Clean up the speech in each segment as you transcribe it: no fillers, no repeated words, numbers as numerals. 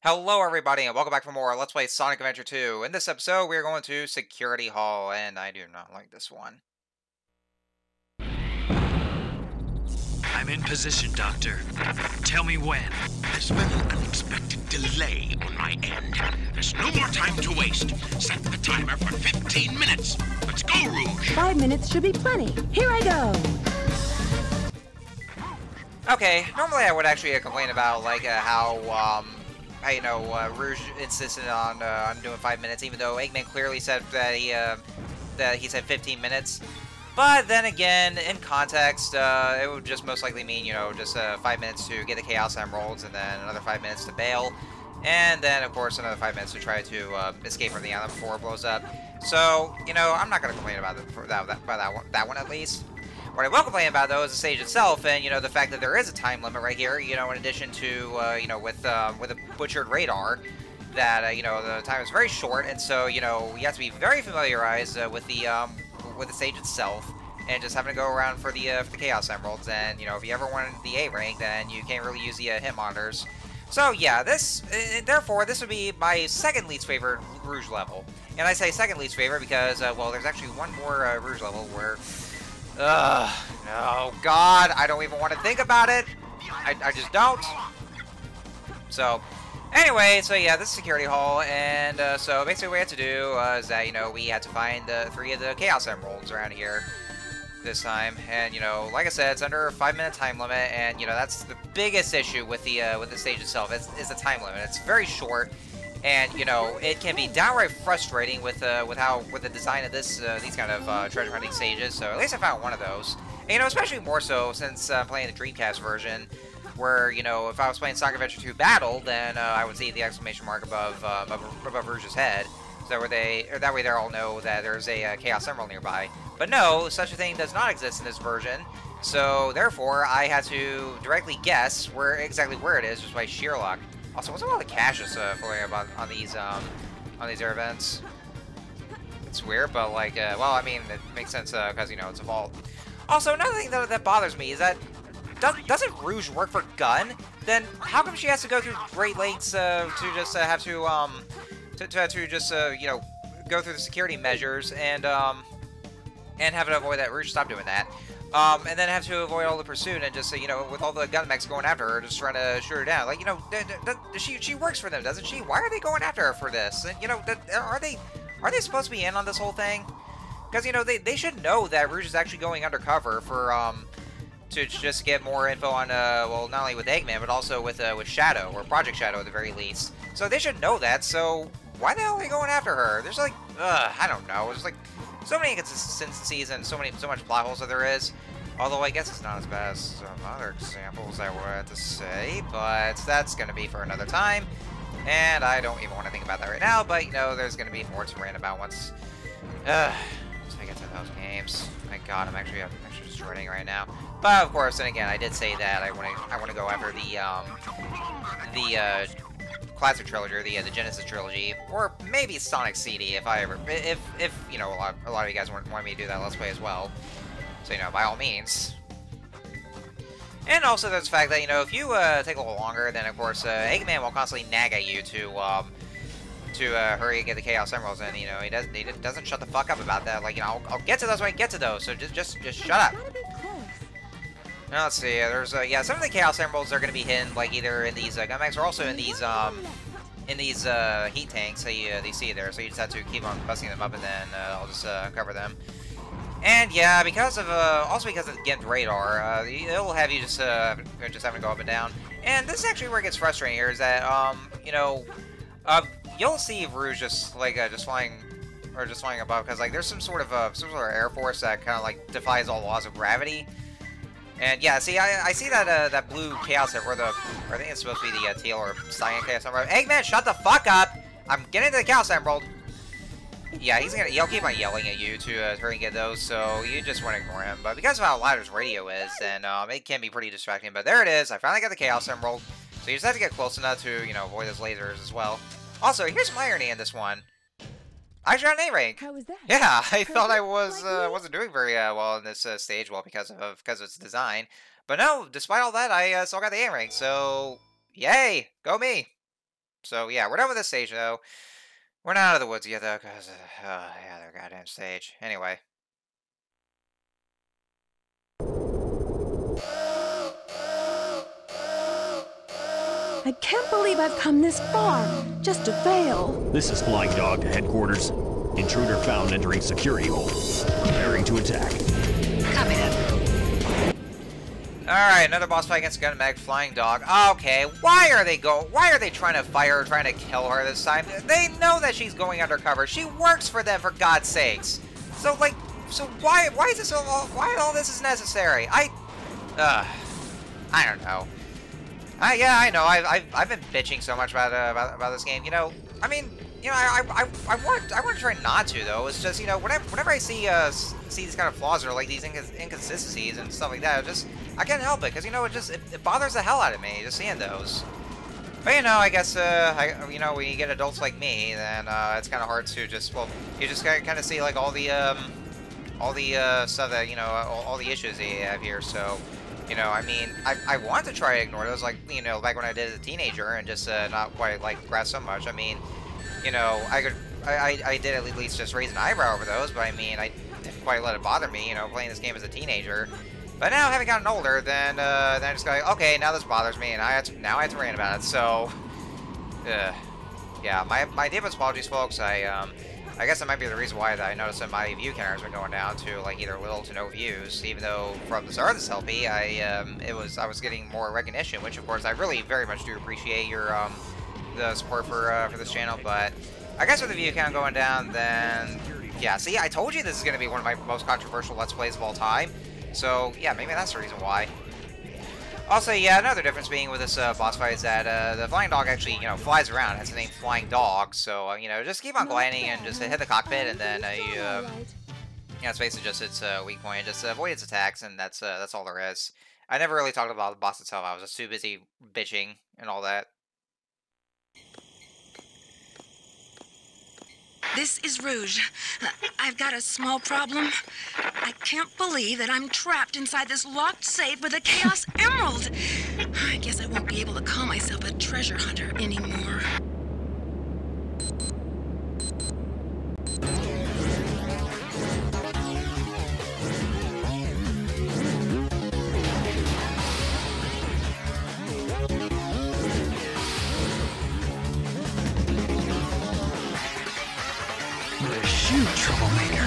Hello everybody and welcome back for more Let's Play Sonic Adventure 2. In this episode, we're going to Security Hall, and I do not like this one. I'm in position, Doctor. Tell me when. There's been an unexpected delay on my end. There's no more time to waste. Set the timer for 15 minutes. Let's go, Rouge! 5 minutes should be plenty. Here I go. Okay, normally I would actually complain about how Rouge insisted on doing 5 minutes, even though Eggman clearly said that he said 15 minutes. But then again, in context, it would just most likely mean, just 5 minutes to get the Chaos Emeralds, and then another 5 minutes to bail, and then, of course, another 5 minutes to try to escape from the island before it blows up. So, I'm not going to complain about that one at least. What I will complain about, though, is the stage itself, and, the fact that there is a time limit right here, in addition to, with a butchered radar, that, the time is very short, and so, you have to be very familiarized with the stage itself, and just having to go around for the Chaos Emeralds, and, if you ever wanted the A rank, then you can't really use the hit monitors. So, yeah, therefore, this would be my second least favorite Rouge level. And I say second least favorite because, well, there's actually one more Rouge level where... no, God, I don't even want to think about it. I just don't. So, anyway, so yeah, this is Security Hall, and so basically what we had to do is that, we had to find 3 of the Chaos Emeralds around here this time. And, like I said, it's under a 5-minute time limit, and, that's the biggest issue with the stage itself, is the time limit. It's very short. And it can be downright frustrating with the design of these kind of treasure hunting stages. So at least I found one of those. And, especially more so since I'm playing the Dreamcast version, where if I was playing Sonic Adventure 2 Battle, then I would see the exclamation mark above Rouge's head, so that way they all know that there's a Chaos Emerald nearby. But no, such a thing does not exist in this version. So therefore, I had to directly guess exactly where it is just by sheer luck. Also, what's up with all the caches floating about on these air vents? It's weird, but well, I mean, it makes sense because it's a vault. Also, another thing that bothers me is that doesn't Rouge work for Gun? Then how come she has to go through great lengths to just have to go through the security measures and have to avoid that? Rouge, stop doing that. And then have to avoid all the pursuit and just, with all the gun mechs going after her, just trying to shoot her down. Like, she works for them, doesn't she? Why are they going after her for this? And, are they supposed to be in on this whole thing? Because, they should know that Rouge is actually going undercover for, to just get more info on, well, not only with Eggman, but also with Shadow, or Project Shadow at the very least. So they should know that, so why the hell are they going after her? There's I don't know, there's so many inconsistencies and so much plot holes that there is. Although I guess it's not as bad as some other examples I would to say, but that's going to be for another time. And I don't even want to think about that right now, but there's going to be more to rant about once I get to those games. My God, I'm actually just running right now. But of course, then again, I did say that I want to go after the classic trilogy, or the Genesis trilogy, or maybe Sonic CD if a lot of you guys want me to do that Let's Play as well. So by all means. And also there's the fact that if you take a little longer, then of course Eggman will constantly nag at you to hurry and get the Chaos Emeralds, and he doesn't shut the fuck up about that. Like I'll get to those when I get to those, so just shut up. Now, let's see, there's, yeah, some of the Chaos Emeralds are going to be hidden, either in these gun mechs or also in these heat tanks that you see there, so you just have to keep on busting them up, and then I'll just cover them. And, yeah, also because of the gimped radar, it'll have you just having to go up and down. And this is actually where it gets frustrating here, is that, you'll see Rouge just flying above, because, there's some sort of air force that kind of, defies all laws of gravity. And yeah, see, I see that blue Chaos Emerald, or I think it's supposed to be the teal or cyan Chaos Emerald. Eggman, shut the fuck up! I'm getting to the Chaos Emerald. Yeah, he'll keep on yelling at you to hurry and get those, so you just want to ignore him. But because of how loud his radio is, then it can be pretty distracting. But there it is. I finally got the Chaos Emerald. So you just have to get close enough to avoid those lasers as well. Also, here's some irony in this one. I actually got an A rank. How was that? Yeah, I thought I wasn't doing very well in this stage, well, because of its design. But no, despite all that, I still got the A rank. So, yay, go me! So yeah, we're done with this stage though. We're not out of the woods yet though, cause yeah, their goddamn stage. Anyway. I can't believe I've come this far, just to fail. This is Flying Dog to headquarters. Intruder found entering security hole. Preparing to attack. Copy that. Alright, another boss fight against Gunmeg, Flying Dog. Okay, why are they trying to fire her, trying to kill her this time? They know that she's going undercover. She works for them, for God's sakes. So, like, why is this why all this is necessary? I don't know. Yeah, I know. I've been bitching so much about this game. You know, I mean, you know, I want to try not to though. It's just, you know, whenever I see these kind of flaws or like these inconsistencies and stuff like that, I can't help it because, you know, it bothers the hell out of me just seeing those. But, you know, I guess you know, when you get adults like me, then it's kind of hard to just, well, you just kind of see like all the stuff that, you know, all the issues that you have here. So, you know, I mean, I want to try to ignore those, like, you know, back when I did as a teenager and just not quite, like, grasp so much. I mean, you know, I did at least just raise an eyebrow over those, but I mean, I didn't quite let it bother me, you know, playing this game as a teenager. But now, having gotten older, then I just go, okay, now this bothers me, and now I have to rant about it, so, yeah, my deepest apologies, folks. I guess that might be the reason why I noticed that my view counter has been going down to like either little to no views, even though from the start of this LP, I was getting more recognition, which of course I really very much do appreciate your the support for this channel. But I guess with the view count going down, then yeah, see, I told you this is going to be one of my most controversial Let's Plays of all time. So yeah, maybe that's the reason why. Also, yeah, another difference being with this boss fight is that the Flying Dog actually, you know, flies around. It has the name Flying Dog, so, you know, just keep on gliding and just hit the cockpit, and then you know, it's basically just its weak point. Just avoid its attacks, and that's all there is. I never really talked about the boss itself. I was just too busy bitching and all that. This is Rouge. I've got a small problem. I can't believe that I'm trapped inside this locked safe with a Chaos Emerald. I guess I won't be able to call myself a treasure hunter anymore. Shoot, troublemaker.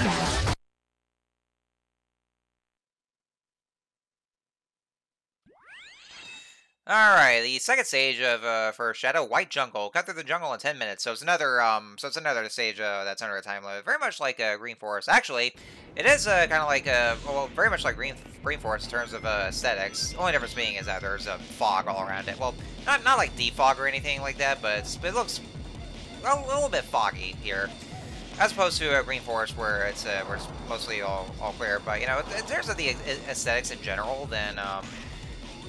Alright, the second stage of for Shadow White Jungle. Cut through the jungle in 10 minutes. So it's another stage that's under a time limit. Very much like Green Forest. Actually, it is kind of like well, very much like Green Forest in terms of aesthetics. The only difference being is that there's a fog all around it. Well, not like deep fog or anything like that, but it looks a little bit foggy here. As opposed to Green Forest, where it's mostly all clear. But, you know, in terms of the aesthetics in general, then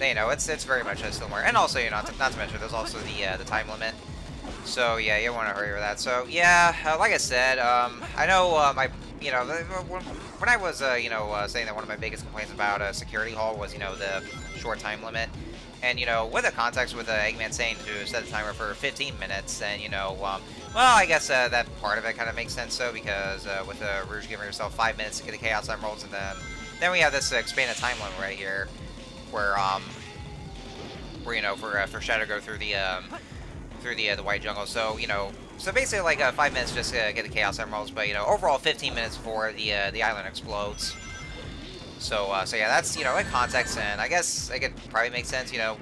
you know, it's very much similar. And also, you know, not to mention, there's also the time limit. So yeah, you want to hurry with that. So yeah, like I said, I know you know, when I was you know, saying that one of my biggest complaints about Security Hall was, you know, the short time limit. And, you know, with the context with Eggman saying to set the timer for 15 minutes, and, you know, well, I guess that part of it kind of makes sense, so, because with Rouge giving herself 5 minutes to get the Chaos Emeralds, and then we have this expanded time limit right here, where you know, for Shadow to go through the White Jungle. So, you know, so basically like 5 minutes just to get the Chaos Emeralds, but, you know, overall 15 minutes before the island explodes. So yeah, that's, you know, in context, and I guess it could probably make sense, you know,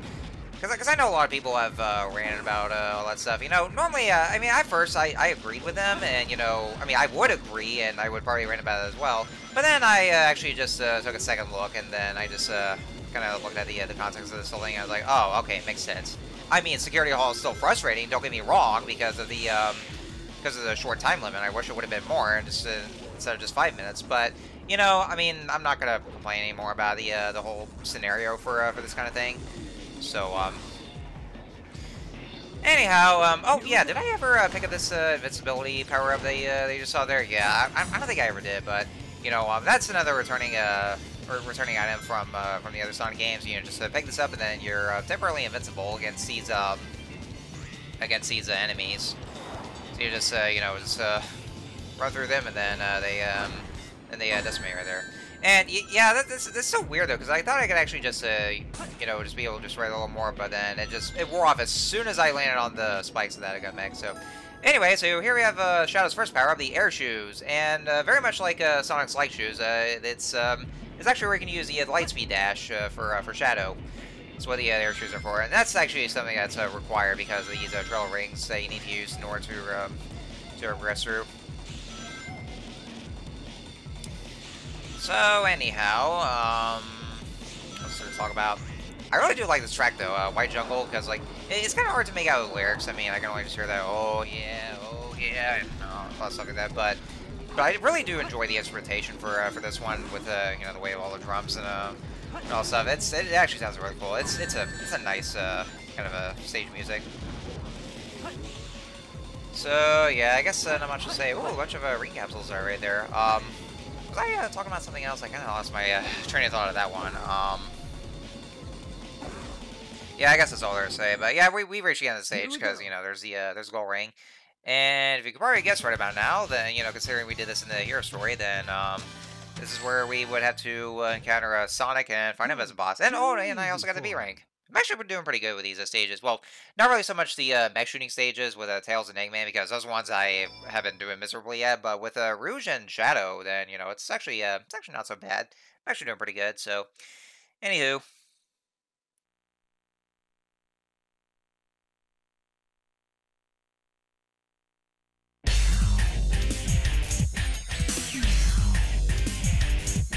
because I know a lot of people have ranted about all that stuff. You know, normally, I mean, at first, I agreed with them, and, you know, I mean, I would agree, and I would probably rant about it as well. But then I actually just took a second look, and then I just kind of looked at the context of this whole thing, and I was like, oh, okay, it makes sense. I mean, Security Hall is still frustrating, don't get me wrong, because of the short time limit. I wish it would have been more, and just instead of just 5 minutes, but... You know, I mean, I'm not gonna complain anymore about the whole scenario for this kind of thing. So, anyhow, oh yeah, did I ever pick up this invincibility power up that you just saw there? Yeah, I don't think I ever did, but you know, that's another returning item from the other Sonic games. You know, just pick this up and then you're temporarily invincible against these against these enemies. So you just, you know, just run through them, and then they decimate right there. And yeah, this is so weird though, because I thought I could actually just, you know, just be able to just ride a little more, but then it wore off as soon as I landed on the spikes of that I got mech. So anyway, so here we have Shadow's first power up, the air shoes, and very much like Sonic's light shoes, it's actually where you can use the light speed dash for Shadow. That's what the air shoes are for, and that's actually something that's required because of these drill rings that you need to use in order to progress through. So anyhow, let's sort of talk about. I really do like this track though, White Jungle, because like it's kind of hard to make out the lyrics. I mean, I can only just hear that, oh yeah, and a lot of stuff like that. But I really do enjoy the instrumentation for this one with you know, the way of all the drums and all stuff. It actually sounds really cool. It's a nice kind of a stage music. So yeah, I guess not much to say. Ooh, a bunch of ring capsules are right there. Was I talking about something else? I kind of lost my train of thought of that one. Yeah, I guess that's all there to say. But yeah, we've reached the end of the stage because, you know, there's a gold ring. And if you could probably guess right about now, then, you know, considering we did this in the hero story, then this is where we would have to encounter Sonic and find him as a boss. And oh, and I also got the B rank. I've actually been doing pretty good with these stages. Well, not really so much the mech shooting stages with Tails and Eggman, because those ones I haven't doing miserably yet. But with Rouge and Shadow, then, you know, it's actually not so bad. I'm actually doing pretty good. So, anywho.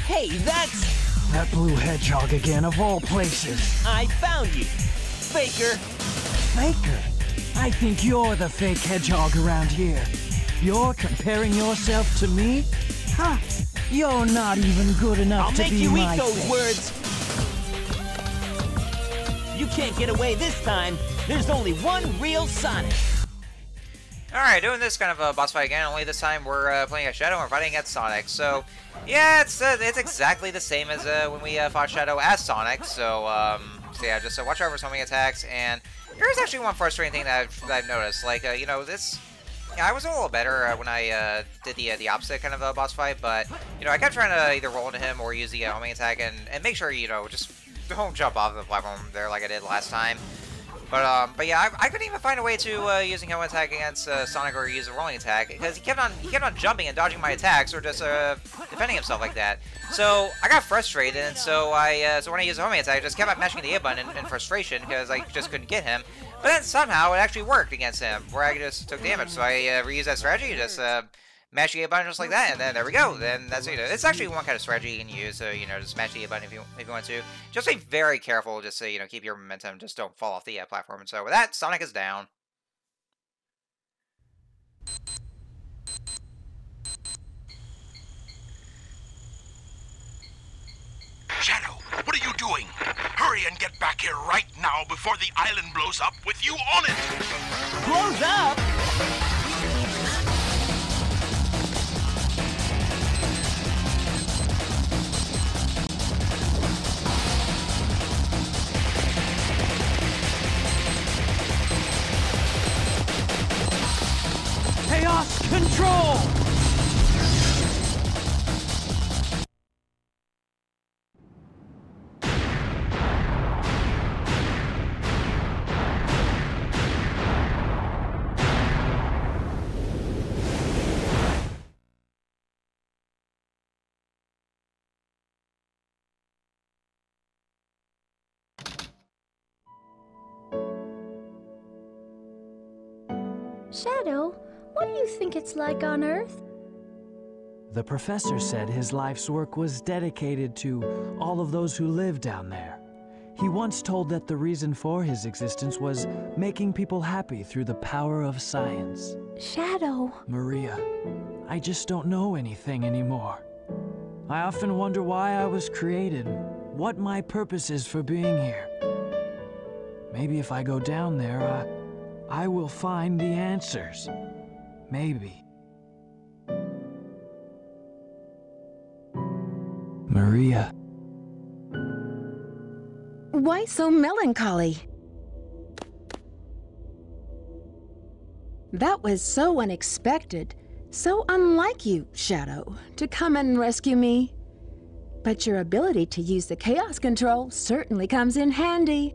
Hey, that's... That blue hedgehog again, of all places. I found you. Faker. Faker? I think you're the fake hedgehog around here. You're comparing yourself to me? Huh. You're not even good enough to be my fake. I'll make you eat those words. You can't get away this time. There's only one real Sonic. Alright, doing this kind of a boss fight again, only this time we're playing as Shadow and we're fighting against Sonic. So, yeah, it's exactly the same as when we fought Shadow as Sonic. So yeah, just watch out for so many attacks. And here's actually one frustrating thing that I've noticed. Like, you know, this... Yeah, I was a little better when I did the opposite kind of boss fight, but, you know, I kept trying to either roll into him or use the homing attack and make sure, you know, just don't jump off the platform there like I did last time. But yeah, I couldn't even find a way to using homing attack against Sonic or use a rolling attack because he kept on jumping and dodging my attacks or just defending himself like that. So I got frustrated, and so when I used a homing attack, I just kept on mashing the A button in frustration because I just couldn't get him. But then somehow it actually worked against him, where I just took damage. So I reused that strategy, just mash the A button just like that, and then there we go. Then that's it. It's actually one kind of strategy you can use. So, you know, just smash the A button if you want to. Just be very careful. Just so, you know, keep your momentum. Just don't fall off the platform. And so with that, Sonic is down. Shadow, what are you doing? Hurry and get back here right now before the island blows up with you on it! Blows up? Chaos control! Shadow, what do you think it's like on Earth? The professor said his life's work was dedicated to all of those who live down there. He once told that the reason for his existence was making people happy through the power of science. Shadow. Maria, I just don't know anything anymore. I often wonder why I was created, what my purpose is for being here. Maybe if I go down there, I will find the answers. Maybe. Maria. Why so melancholy? That was so unexpected. So unlike you, Shadow, to come and rescue me. But your ability to use the Chaos Control certainly comes in handy.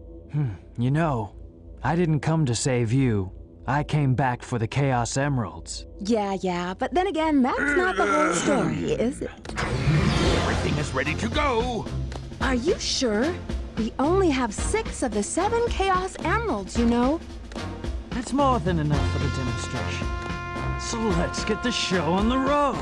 You know, I didn't come to save you. I came back for the Chaos Emeralds. Yeah, but then again, that's not the whole story, is it? Everything is ready to go. Are you sure? We only have 6 of the 7 Chaos Emeralds, you know. That's more than enough for the demonstration. So let's get the show on the road.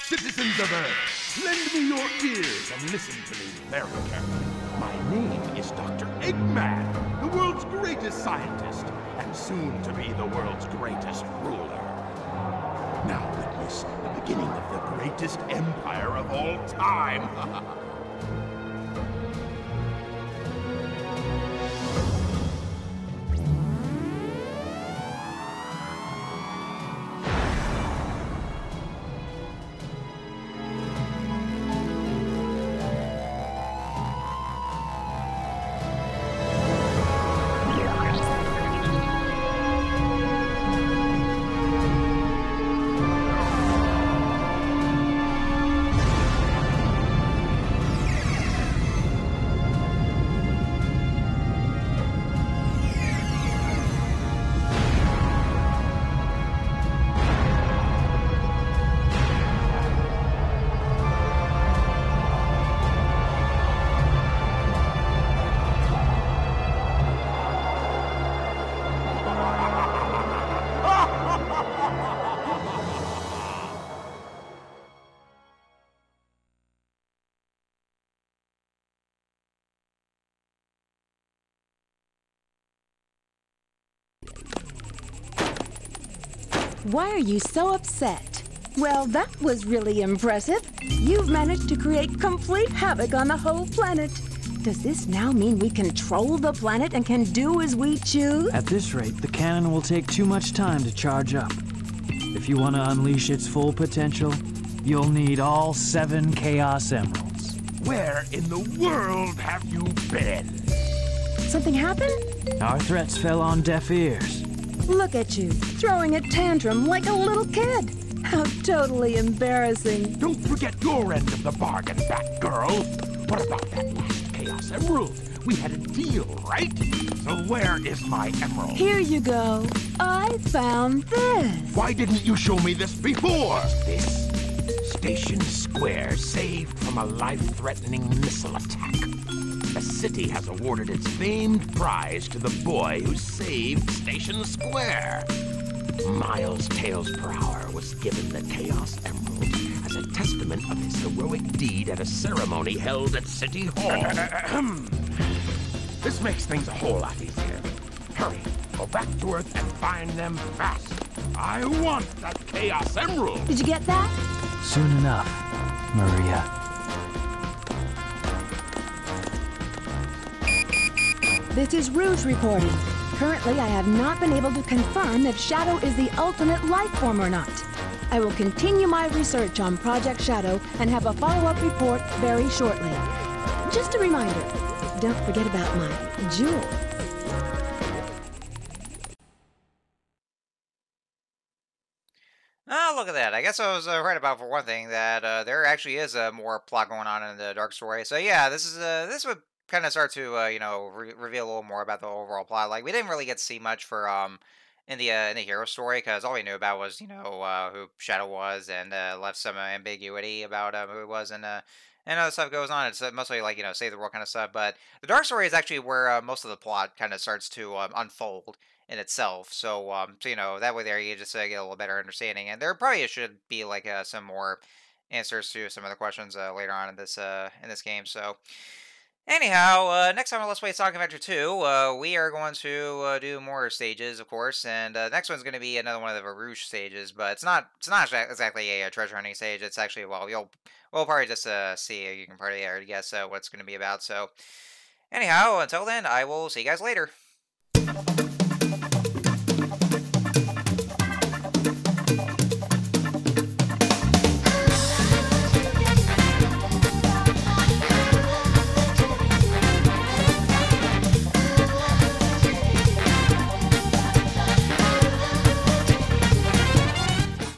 Citizens of Earth, lend me your ears and listen to me very carefully. My name is Dr. Eggman, the world's greatest scientist, and soon to be the world's greatest ruler. Now witness the beginning of the greatest empire of all time. Why are you so upset? Well, that was really impressive. You've managed to create complete havoc on the whole planet. Does this now mean we control the planet and can do as we choose? At this rate, the cannon will take too much time to charge up. If you want to unleash its full potential, you'll need all 7 Chaos Emeralds. Where in the world have you been? Something happened? Our threats fell on deaf ears. Look at you, throwing a tantrum like a little kid. How totally embarrassing. Don't forget your end of the bargain, Batgirl. What about that last Chaos Emerald? We had a deal, right? So where is my emerald? Here you go. I found this. Why didn't you show me this before? This Station Square saved from a life-threatening missile attack. The city has awarded its famed prize to the boy who saved Station Square. Miles Tails per hour was given the Chaos Emerald as a testament of his heroic deed at a ceremony held at City Hall. This makes things a whole lot easier. Hurry, go back to Earth and find them fast. I want that Chaos Emerald! Did you get that? Soon enough, Maria. This is Rouge reporting. Currently, I have not been able to confirm if Shadow is the ultimate life form or not. I will continue my research on Project Shadow and have a follow-up report very shortly. Just a reminder, don't forget about my jewel. Oh, look at that. I guess I was right about, for one thing, that there actually is more plot going on in the Dark Story. So yeah, this would kind of start to you know, reveal a little more about the overall plot. Like, we didn't really get to see much for in the hero story, because all we knew about was, you know, who Shadow was, and left some ambiguity about who it was, and other stuff goes on. It's mostly like, you know, save the world kind of stuff. But the Dark Story is actually where most of the plot kind of starts to unfold in itself. So so, you know, that way there you just get a little better understanding, and there probably should be like some more answers to some of the questions later on in this game. So anyhow, next time on Let's Play Sonic Adventure 2, we are going to do more stages, of course, and next one's going to be another one of the Rouge stages, but it's not exactly a treasure hunting stage. It's actually, well, we'll probably just see. You can probably already guess what it's going to be about. So anyhow, until then, I will see you guys later.